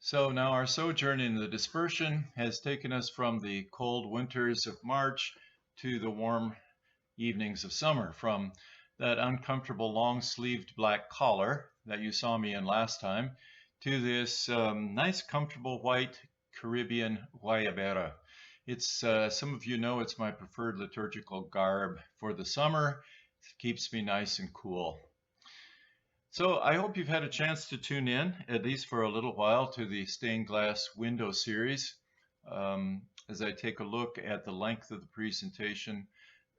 So now our sojourn in the dispersion has taken us from the cold winters of March to the warm evenings of summer, from that uncomfortable long-sleeved black collar that you saw me in last time to this nice comfortable white Caribbean guayabera. It's some of you know it's my preferred liturgical garb for the summer. It keeps me nice and cool. So I hope you've had a chance to tune in, at least for a little while, to the stained glass window series. As I take a look at the length of the presentation,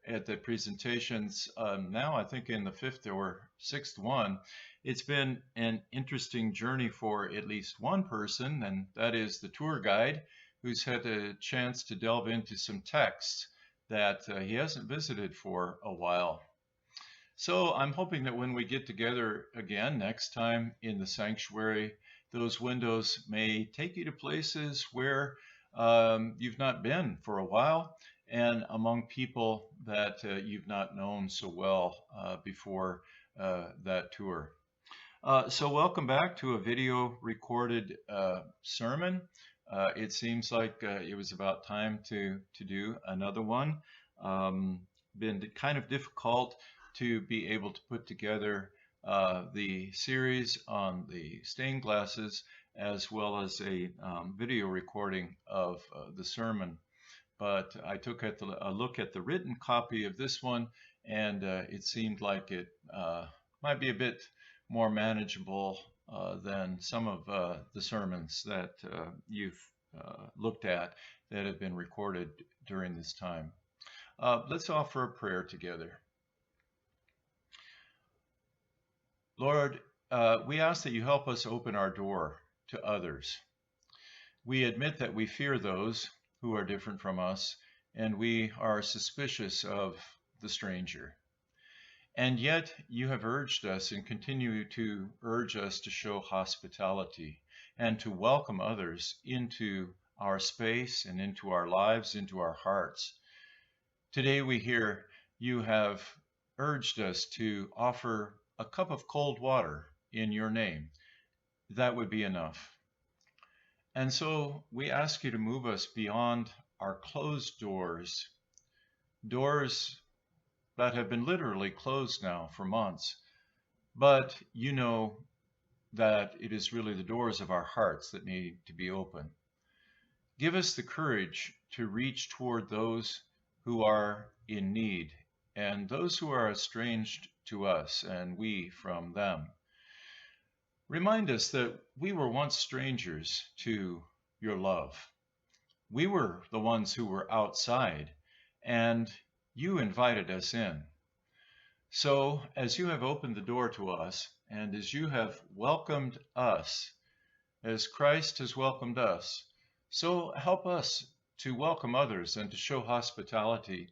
at the presentations now, I think in the fifth or sixth one, it's been an interesting journey for at least one person, and that is the tour guide, who's had a chance to delve into some texts that he hasn't visited for a while. So I'm hoping that when we get together again next time in the sanctuary, those windows may take you to places where you've not been for a while and among people that you've not known so well before that tour. So welcome back to a video recorded sermon. It seems like it was about time to do another one. Been kind of difficult to be able to put together the series on the stained glasses as well as a video recording of the sermon. But I took a look at the written copy of this one, and it seemed like it might be a bit more manageable than some of the sermons that you've looked at that have been recorded during this time. Let's offer a prayer together. Lord, we ask that you help us open our door to others. We admit that we fear those who are different from us, and we are suspicious of the stranger. And yet you have urged us and continue to urge us to show hospitality and to welcome others into our space and into our lives, into our hearts. Today we hear you have urged us to offer a cup of cold water in your name. That would be enough. And so we ask you to move us beyond our closed doors, doors that have been literally closed now for months. But you know that it is really the doors of our hearts that need to be open. Give us the courage to reach toward those who are in need and those who are estranged to us and we from them. Remind us that we were once strangers to your love. We were the ones who were outside, and you invited us in. So, as you have opened the door to us, and as you have welcomed us, as Christ has welcomed us, so help us to welcome others and to show hospitality,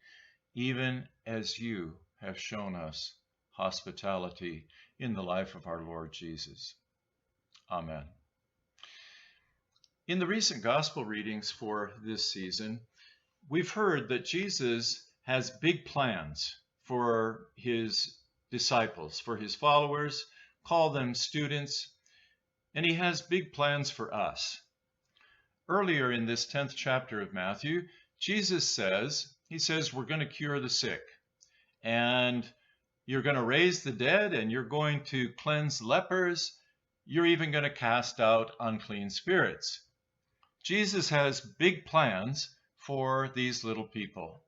even as you have shown us hospitality in the life of our Lord Jesus. Amen. In the recent gospel readings for this season, we've heard that Jesus has big plans for his disciples, for his followers, call them students, and he has big plans for us. Earlier in this 10th chapter of Matthew, Jesus says, we're going to cure the sick, and you're going to raise the dead, and you're going to cleanse lepers. You're even going to cast out unclean spirits. Jesus has big plans for these little people.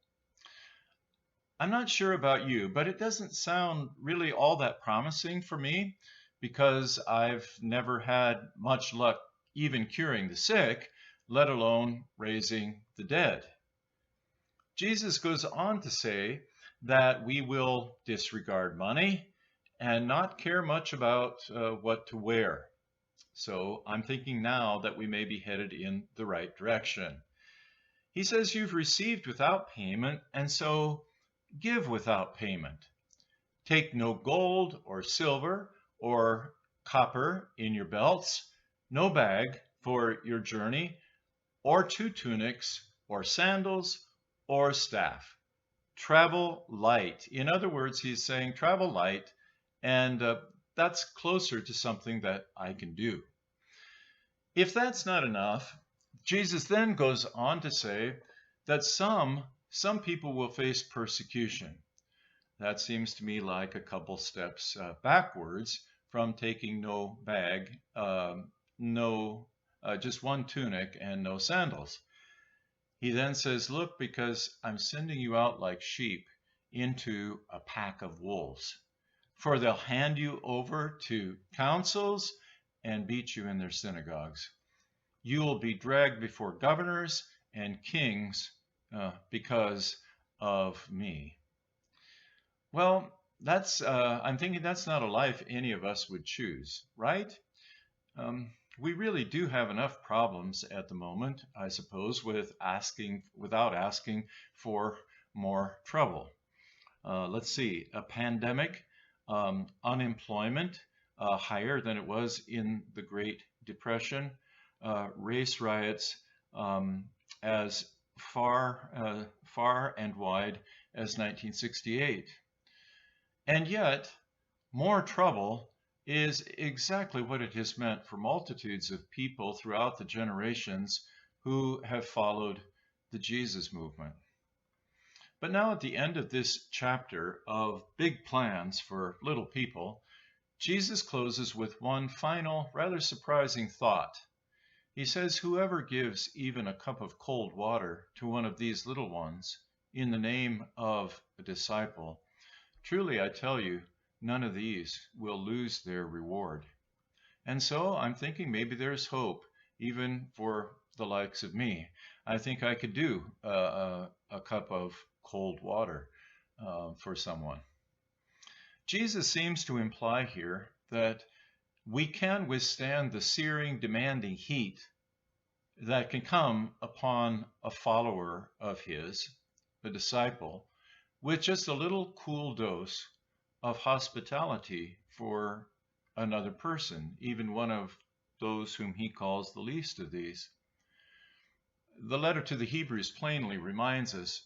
I'm not sure about you, but it doesn't sound really all that promising for me because I've never had much luck even curing the sick, let alone raising the dead. Jesus goes on to say that we will disregard money and not care much about what to wear. So I'm thinking now that we may be headed in the right direction. He says you've received without payment, and so give without payment. Take no gold or silver or copper in your belts, no bag for your journey, or 2 tunics, or sandals, or staff. Travel light. In other words, he's saying travel light, and that's closer to something that I can do. If that's not enough, Jesus then goes on to say that some people will face persecution. That seems to me like a couple steps backwards from taking no bag, no just one tunic and no sandals. He then says, "Look, because I'm sending you out like sheep into a pack of wolves, for they'll hand you over to councils and beat you in their synagogues. You will be dragged before governors and kings because of me." Well, I'm thinking that's not a life any of us would choose, right? We really do have enough problems at the moment, I suppose, without asking for more trouble. Let's see, a pandemic, unemployment higher than it was in the Great Depression, race riots as far and wide as 1968. And yet, more trouble is exactly what it has meant for multitudes of people throughout the generations who have followed the Jesus movement. But now, at the end of this chapter of big plans for little people, Jesus closes with one final, rather surprising thought. He says, "Whoever gives even a cup of cold water to one of these little ones in the name of a disciple, truly I tell you, none of these will lose their reward." And so I'm thinking maybe there's hope even for the likes of me. I think I could do a cup of cold water for someone. Jesus seems to imply here that we can withstand the searing, demanding heat that can come upon a follower of his, a disciple, with just a little cool dose of hospitality for another person, even one of those whom he calls the least of these. The letter to the Hebrews plainly reminds us,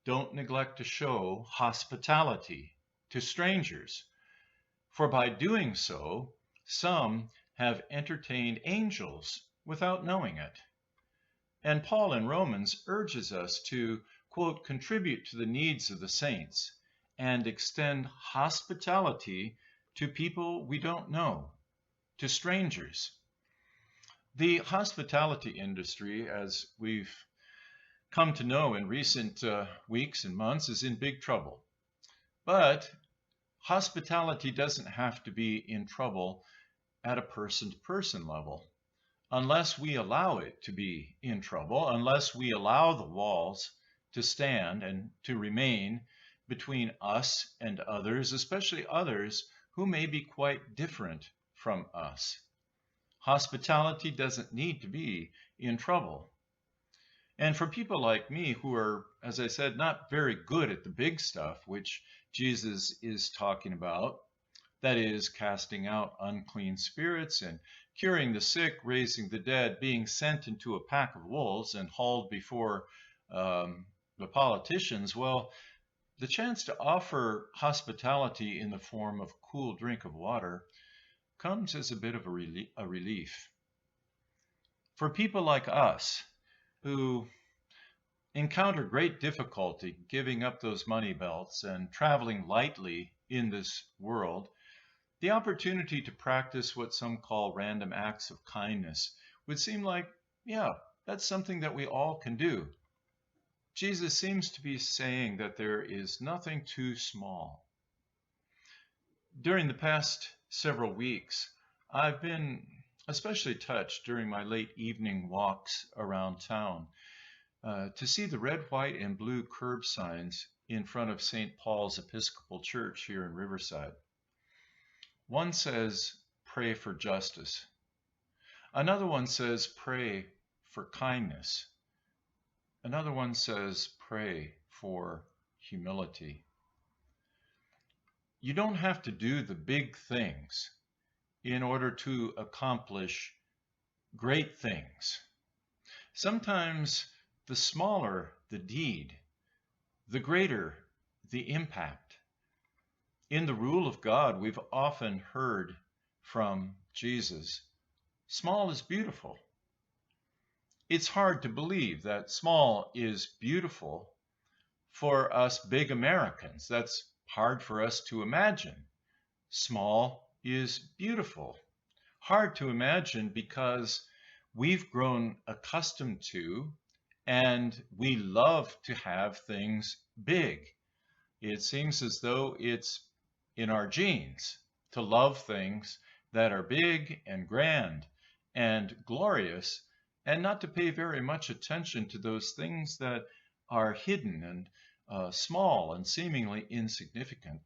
don't neglect to show hospitality to strangers, for by doing so, some have entertained angels without knowing it. And Paul in Romans urges us to, quote, contribute to the needs of the saints and extend hospitality to people we don't know, to strangers. The hospitality industry, as we've come to know in recent weeks and months, is in big trouble. But hospitality doesn't have to be in trouble at a person-to-person level. Unless we allow it to be in trouble, unless we allow the walls to stand and to remain between us and others, especially others who may be quite different from us. Hospitality doesn't need to be in trouble. And for people like me who are, as I said, not very good at the big stuff, which Jesus is talking about, that is, casting out unclean spirits and curing the sick, raising the dead, being sent into a pack of wolves and hauled before the politicians, well, the chance to offer hospitality in the form of a cool drink of water comes as a bit of a relief. For people like us who encounter great difficulty giving up those money belts and traveling lightly in this world, the opportunity to practice what some call random acts of kindness would seem like, yeah, that's something that we all can do. Jesus seems to be saying that there is nothing too small. During the past several weeks, I've been especially touched during my late evening walks around town to see the red, white, and blue curb signs in front of St. Paul's Episcopal Church here in Riverside. One says, "Pray for justice." Another one says, "Pray for kindness." Another one says, "Pray for humility." You don't have to do the big things in order to accomplish great things. Sometimes the smaller the deed, the greater the impact. In the rule of God, we've often heard from Jesus, Small is beautiful. It's hard to believe that small is beautiful for us big Americans. That's hard for us to imagine. Small is beautiful. Hard to imagine because we've grown accustomed to and we love to have things big. It seems as though it's in our genes to love things that are big and grand and glorious, and not to pay very much attention to those things that are hidden and small and seemingly insignificant.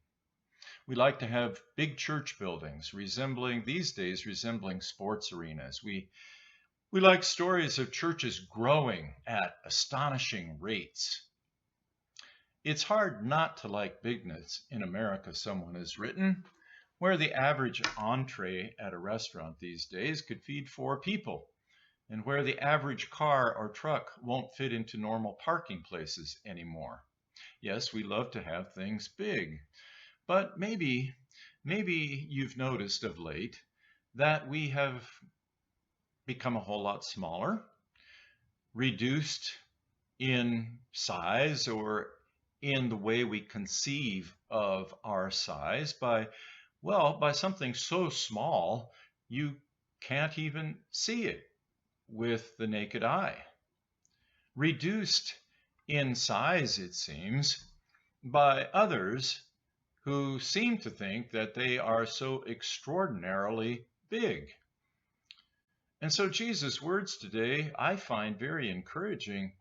We like to have big church buildings these days resembling sports arenas. We like stories of churches growing at astonishing rates. It's hard not to like bigness in America, someone has written, where the average entree at a restaurant these days could feed 4 people, and where the average car or truck won't fit into normal parking places anymore. Yes, we love to have things big, but maybe you've noticed of late that we have become a whole lot smaller, reduced in size or in the way we conceive of our size by something so small you can't even see it with the naked eye. Reduced in size, it seems, by others who seem to think that they are so extraordinarily big. And so Jesus' words today I find very encouraging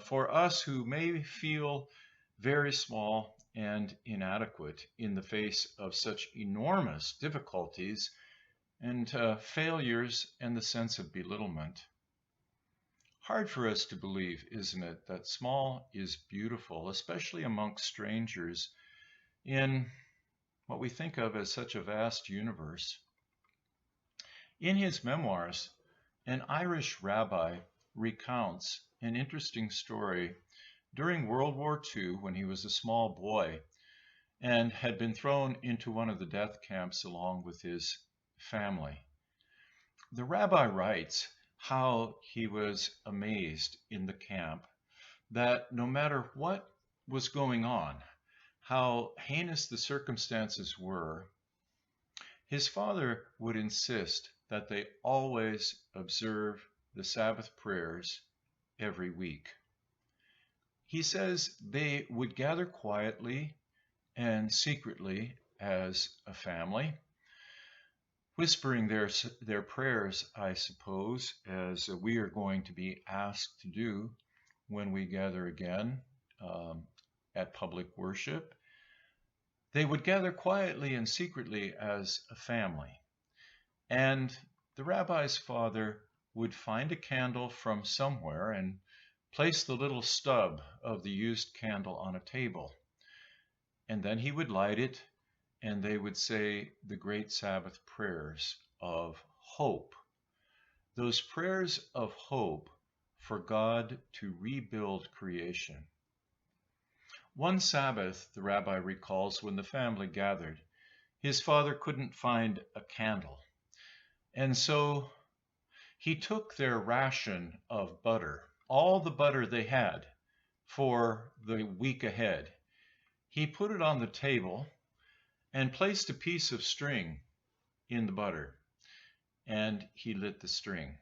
for us who may feel very small and inadequate in the face of such enormous difficulties and failures and the sense of belittlement. Hard for us to believe, isn't it, that small is beautiful, especially amongst strangers in what we think of as such a vast universe. In his memoirs, an Irish rabbi recounts an interesting story during World War II when he was a small boy and had been thrown into one of the death camps along with his family. The rabbi writes how he was amazed in the camp that no matter what was going on, how heinous the circumstances were, his father would insist that they always observe the Sabbath prayers every week. He says they would gather quietly and secretly as a family, whispering their prayers, I suppose, as we are going to be asked to do when we gather again at public worship. They would gather quietly and secretly as a family. And the rabbi's father would find a candle from somewhere and place the little stub of the used candle on a table. And then he would light it, and they would say the great Sabbath prayers of hope. Those prayers of hope for God to rebuild creation. One Sabbath, the rabbi recalls, when the family gathered, his father couldn't find a candle. And so he took their ration of butter, all the butter they had for the week ahead. He put it on the table and placed a piece of string in the butter, and he lit the string.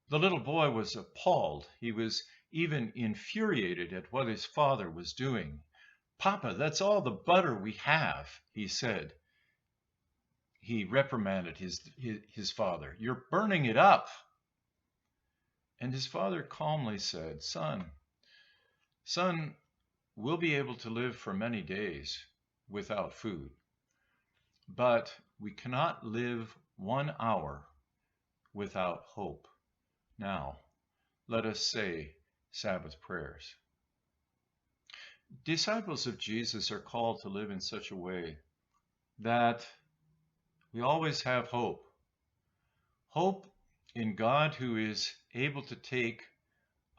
The little boy was appalled. He was even infuriated at what his father was doing. "Papa, that's all the butter we have," he said. He reprimanded his father. "You're burning it up." And his father calmly said, Son, we'll be able to live for many days without food, but we cannot live 1 hour without hope. Now, let us say Sabbath prayers." Disciples of Jesus are called to live in such a way that we always have hope. Hope in God, who is able to take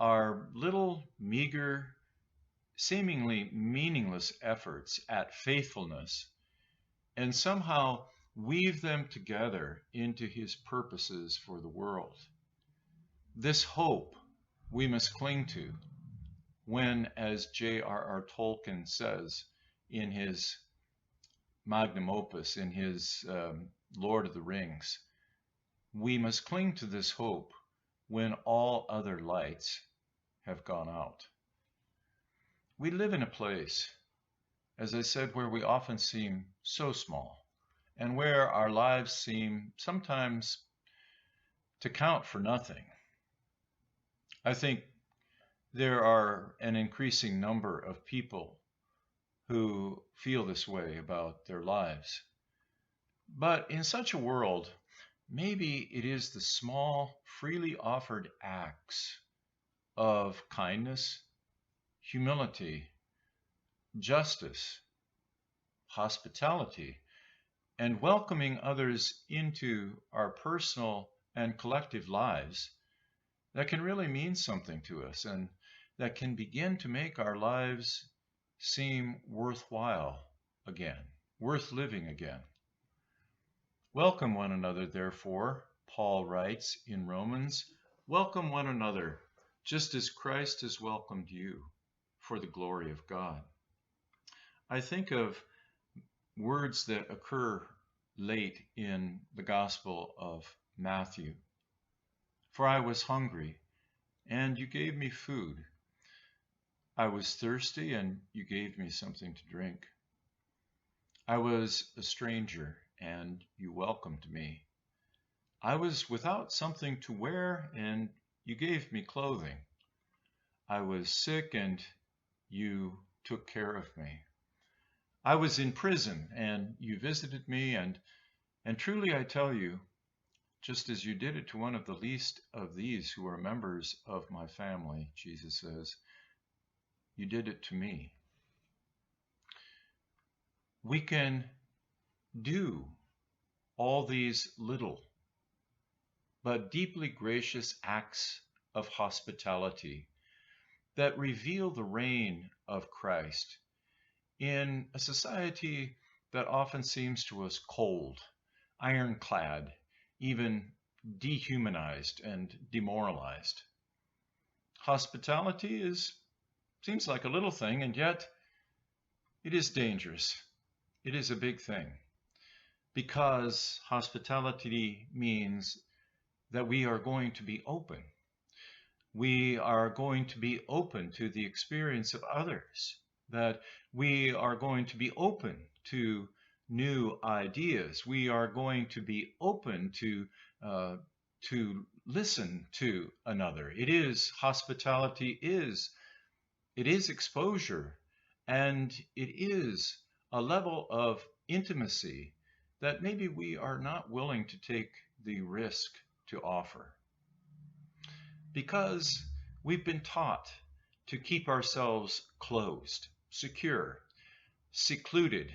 our little, meager, seemingly meaningless efforts at faithfulness and somehow weave them together into his purposes for the world. This hope we must cling to when, as J.R.R. Tolkien says in his magnum opus, in his Lord of the Rings, we must cling to this hope when all other lights have gone out. We live in a place, as I said, where we often seem so small and where our lives seem sometimes to count for nothing. I think there are an increasing number of people who feel this way about their lives. But in such a world, maybe it is the small, freely offered acts of kindness, humility, justice, hospitality, and welcoming others into our personal and collective lives that can really mean something to us and that can begin to make our lives seem worthwhile again, worth living again. Welcome one another, therefore, Paul writes in Romans, welcome one another, just as Christ has welcomed you for the glory of God. I think of words that occur late in the Gospel of Matthew. For I was hungry, and you gave me food. I was thirsty, and you gave me something to drink. I was a stranger, and you welcomed me. I was without something to wear, and you gave me clothing. I was sick, and you took care of me. I was in prison, and you visited me, and truly I tell you, just as you did it to one of the least of these who are members of my family, Jesus says, you did it to me. We can do all these little but deeply gracious acts of hospitality that reveal the reign of Christ in a society that often seems to us cold, ironclad, even dehumanized and demoralized. Hospitality seems like a little thing, and yet it is dangerous. It is a big thing, because hospitality means that we are going to be open. We are going to be open to the experience of others, that we are going to be open to new ideas. We are going to be open to listen to another. Hospitality is exposure, and it is a level of intimacy that maybe we are not willing to take the risk to offer, because we've been taught to keep ourselves closed, secure, secluded,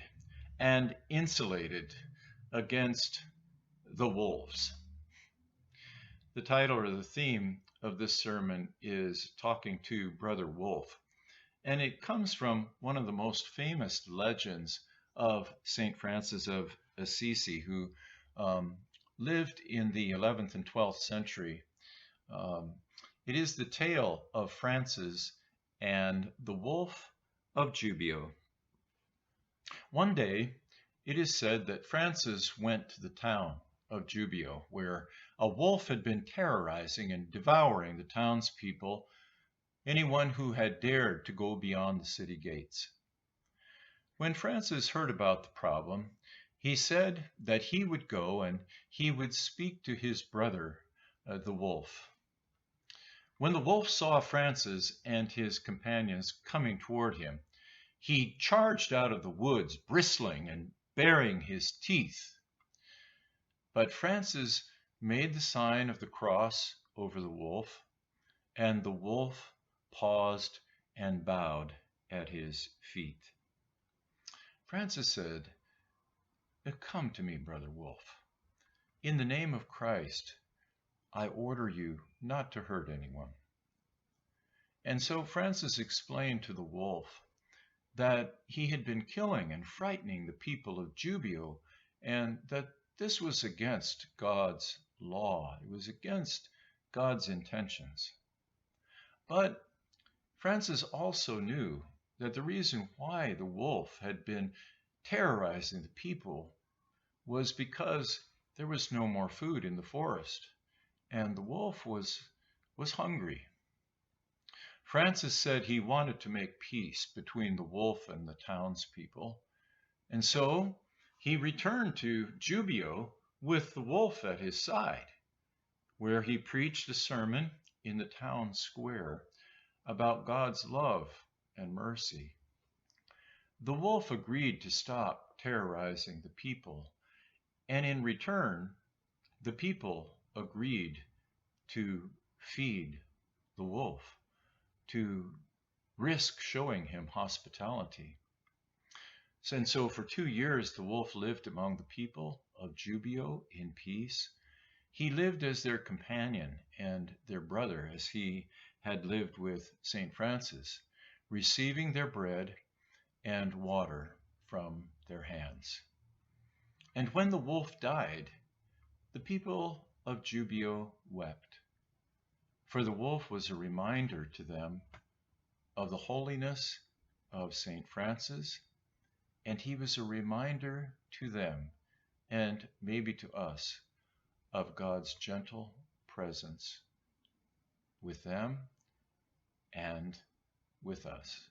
and insulated against the wolves. The title or the theme of this sermon is Talking to Brother Wolf, and it comes from one of the most famous legends of St. Francis of Assisi, who lived in the 11th and 12th century. It is the tale of Francis and the wolf of Gubbio. One day, it is said that Francis went to the town of Gubbio, where a wolf had been terrorizing and devouring the townspeople, anyone who had dared to go beyond the city gates. When Francis heard about the problem, he said that he would go and he would speak to his brother, the wolf. When the wolf saw Francis and his companions coming toward him, he charged out of the woods, bristling and baring his teeth. But Francis made the sign of the cross over the wolf, and the wolf paused and bowed at his feet. Francis said, "Come to me, brother wolf. In the name of Christ, I order you not to hurt anyone." And so Francis explained to the wolf that he had been killing and frightening the people of Gubbio, and that this was against God's law. It was against God's intentions. But Francis also knew that the reason why the wolf had been terrorizing the people was because there was no more food in the forest, and the wolf was hungry. Francis said he wanted to make peace between the wolf and the townspeople, and so he returned to Gubbio with the wolf at his side, where he preached a sermon in the town square about God's love and mercy. The wolf agreed to stop terrorizing the people, and in return, the people agreed to feed the wolf, to risk showing him hospitality. And so for 2 years, the wolf lived among the people of Gubbio in peace. He lived as their companion and their brother, as he had lived with St. Francis, receiving their bread and water from their hands. And when the wolf died, the people of Gubbio wept, for the wolf was a reminder to them of the holiness of St. Francis, and he was a reminder to them, and maybe to us, of God's gentle presence with them and with us.